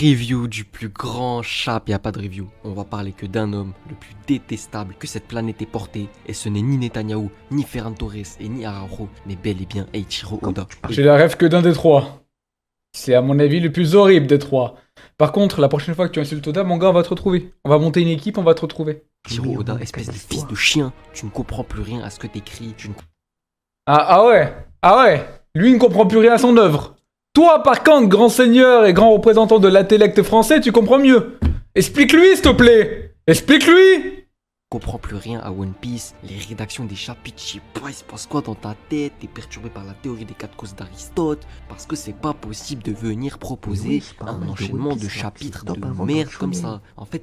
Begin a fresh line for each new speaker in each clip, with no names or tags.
Review du plus grand chap, y a pas de review. On va parler que d'un homme le plus détestable que cette planète ait porté. Et ce n'est ni Netanyahou, ni Ferran Torres et ni Araujo, mais bel et bien Eiichiro Oda.
J'ai la rêve que d'un des trois. C'est à mon avis le plus horrible des trois. Par contre, la prochaine fois que tu insultes Oda, mon gars, on va te retrouver. On va monter une équipe, on va te retrouver.
Eiichiro Oda, espèce de fils de chien, tu ne comprends plus rien à ce que t'écris.
Ah ouais. Lui ne comprend plus rien à son œuvre. Toi, par contre, grand seigneur et grand représentant de l'intellect français, tu comprends mieux. Explique-lui, s'il te plaît. Explique-lui.
Comprends plus rien à One Piece, les rédactions des chapitres, je sais pas, il se passe quoi dans ta tête, t'es perturbé par la théorie des 4 causes d'Aristote, parce que c'est pas possible de venir proposer un enchaînement de chapitres de merde comme ça. En fait,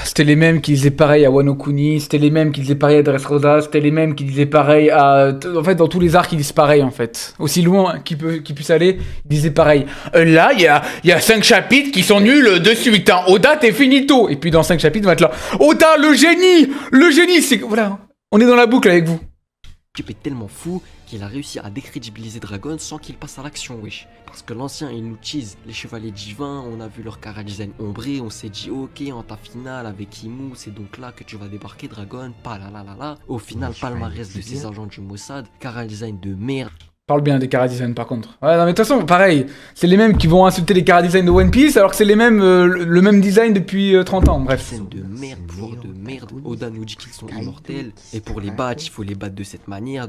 C'était les mêmes qui disaient pareil à Wano Kuni, c'était les mêmes qui disaient pareil à Dressrosa, c'était les mêmes qui disaient pareil à... En fait, dans tous les arcs, ils disent pareil, en fait. Aussi loin qu'ils puissent aller, ils disaient pareil. Là, il y a 5 chapitres qui sont nuls de suite, hein. Oda, t'es finito. Et puis dans 5 chapitres, on va être là. Oda, le génie, c'est... Voilà, on est dans la boucle avec vous.
Chip est tellement fou qu'il a réussi à décrédibiliser Dragon sans qu'il passe à l'action, wesh. Parce que l'ancien, il nous tease les chevaliers divins, on a vu leur cara design ombré, on s'est dit ok, en ta finale avec Imu, c'est donc là que tu vas débarquer Dragon, pas là. Au final, palmarès de ces agents du Mossad, cara design de merde.
Parle bien des chara-design par contre. Ouais, non mais de toute façon, pareil, c'est les mêmes qui vont insulter les chara-design de One Piece alors que c'est les mêmes, le même design depuis 30 ans, bref.
Scène de merde, pouvoir de merde, Oda nous dit qu'ils sont immortels, et pour les battre, il faut les battre de cette manière,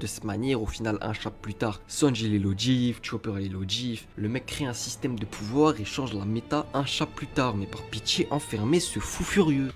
au final, un chapitre plus tard, Sanji les logif, Chopper les logif, le mec crée un système de pouvoir et change la méta un chapitre plus tard, mais par pitié, enfermez ce fou furieux.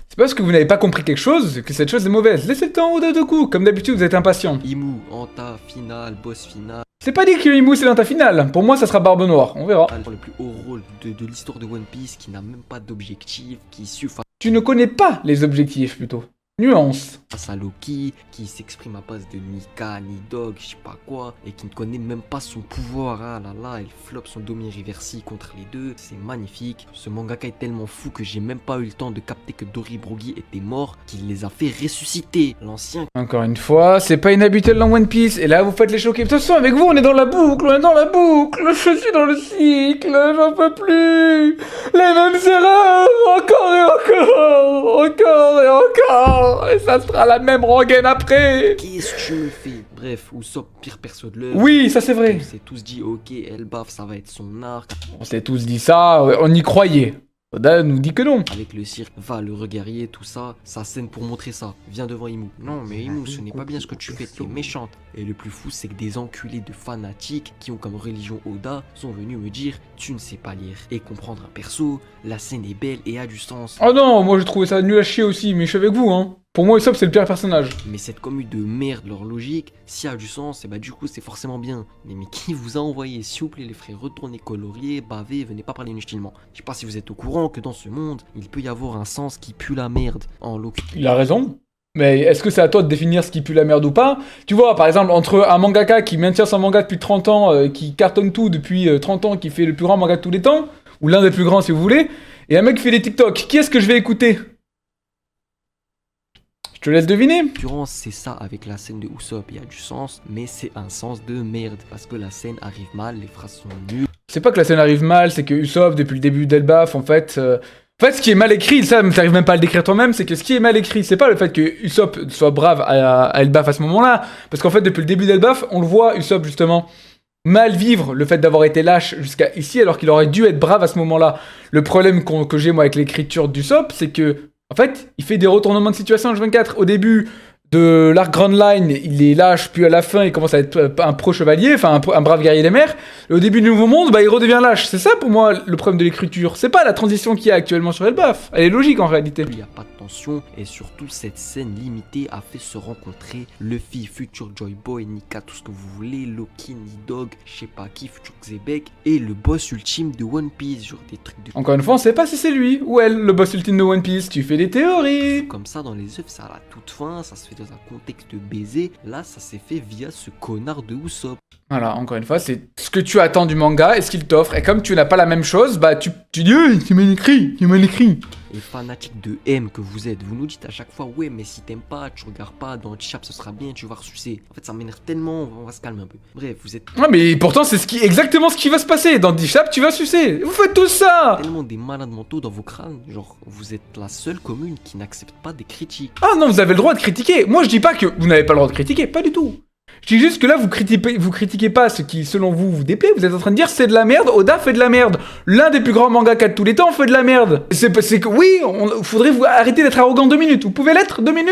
C'est parce que vous n'avez pas compris quelque chose que cette chose est mauvaise. Laissez le temps au deux coups, comme d'habitude vous êtes impatient.
Imu, Anta, finale, boss final.
C'est pas dit que Imu c'est dans ta finale. Pour moi ça sera Barbe Noire, on verra.
Le plus haut rôle de l'histoire de One Piece qui n'a même pas d'objectif, qui suffit
Tu ne connais pas les objectifs plutôt. Nuance.
face à Loki, qui s'exprime à base de ni Ka, ni Dog, je sais pas quoi, et qui ne connaît même pas son pouvoir. Ah là là, il floppe son Domi Reversi contre les deux, c'est magnifique. Ce mangaka est tellement fou que j'ai même pas eu le temps de capter que Doribrogi était mort, qu'il les a fait ressusciter. L'ancien...
Encore une fois, c'est pas inhabituel dans One Piece, et là vous faites les choquer. De toute façon avec vous on est dans la boucle, je suis dans le cycle, j'en peux plus. Les mêmes erreurs, encore. Et ça sera la même rengaine après.
Qu'est-ce que tu me fais? Bref, Usopp, pire perso de l'œuvre.
Oui, ça c'est vrai.
On s'est tous dit, ok, Elbaf, ça va être son arc.
On s'est tous dit ça, on y croyait. Oda nous dit que non.
Avec le cirque, va le reguerrier, tout ça, sa scène pour montrer ça. Viens devant Imu. Non, mais Imu, ce n'est pas bien ce que tu fais, t'es méchante. Et le plus fou, c'est que des enculés de fanatiques qui ont comme religion Oda sont venus me dire, tu ne sais pas lire et comprendre un perso. La scène est belle et a du sens.
Oh non, moi j'ai trouvé ça nul à chier aussi, mais je suis avec vous, hein. Pour moi, Usopp c'est le pire personnage.
Mais cette commu de merde, leur logique, si a du sens, et bah du coup c'est forcément bien. Mais qui vous a envoyé? S'il vous plaît les frères, retournez colorier, bavez, venez pas parler inutilement. Je sais pas si vous êtes au courant que dans ce monde, il peut y avoir un sens qui pue la merde. En l'occurrence.
Il a raison. Mais est-ce que c'est à toi de définir ce qui pue la merde ou pas? Tu vois, par exemple, entre un mangaka qui maintient son manga depuis 30 ans, qui cartonne tout depuis 30 ans, qui fait le plus grand manga de tous les temps, ou l'un des plus grands si vous voulez, et un mec qui fait des TikTok, qui est-ce que je vais écouter? Je te laisse deviner.
En l'occurrence, c'est ça avec la scène de Usopp, il y a du sens, mais c'est un sens de merde, parce que la scène arrive mal, les phrases sont nulles.
C'est pas que la scène arrive mal, c'est que Usopp, depuis le début d'Elbaf, en fait, ce qui est mal écrit, ça, t'arrives même pas à le décrire toi-même, c'est que ce qui est mal écrit, c'est pas le fait que Usopp soit brave à Elbaf à ce moment-là, parce qu'en fait, depuis le début d'Elbaf, on le voit, Usopp, justement, mal vivre le fait d'avoir été lâche jusqu'à ici, alors qu'il aurait dû être brave à ce moment-là. Le problème que j'ai, moi, avec l'écriture d'Usopp, c'est que, en fait, il fait des retournements de situation H24. Au début de l'arc Grand Line, il est lâche, puis à la fin, il commence à être un pro-chevalier, enfin un brave guerrier des mers. Et au début du Nouveau Monde, bah, il redevient lâche. C'est ça, pour moi, le problème de l'écriture. C'est pas la transition qu'il y a actuellement sur Elbaf. Elle est logique, en réalité.
Il n'y a pas de tension, et surtout, cette scène limitée a fait se rencontrer Luffy, Future Joy Boy, Nika, tout ce que vous voulez, Loki, Nidog, je sais pas qui, Future Xebec, et le boss ultime de One Piece, genre des trucs de...
Encore une fois, on sait pas si c'est lui ou elle, le boss ultime de One Piece. Tu fais des théories.
Comme ça, dans les œuvres, ça a la toute fin, ça se fait dans un contexte de baiser. Là, ça s'est fait via ce connard de Usopp.
Voilà, encore une fois, c'est ce que tu attends du manga et ce qu'il t'offre. Et comme tu n'as pas la même chose, bah tu dis c'est mal écrit, c'est mal écrit.
Et fanatiques de M que vous êtes, vous nous dites à chaque fois, ouais, mais si t'aimes pas, tu regardes pas, dans Chap ce sera bien, tu vas ressucer. En fait, ça m'énerve tellement, on va se calmer un peu. Bref, vous êtes
Ouais, mais pourtant, c'est exactement ce qui va se passer. Dans D-Shap, tu vas sucer. Vous faites tout ça.
tellement des malades mentaux dans vos crânes. Genre, vous êtes la seule commune qui n'accepte pas des critiques.
Ah non, vous avez le droit de critiquer. Moi, je dis pas que vous n'avez pas le droit de critiquer, pas du tout. Je dis juste que là, vous critiquez pas ce qui, selon vous, vous déplaît. Vous êtes en train de dire c'est de la merde, Oda fait de la merde. L'un des plus grands mangaka de tous les temps fait de la merde. C'est que oui, faudrait vous arrêter d'être arrogant 2 minutes. Vous pouvez l'être 2 minutes.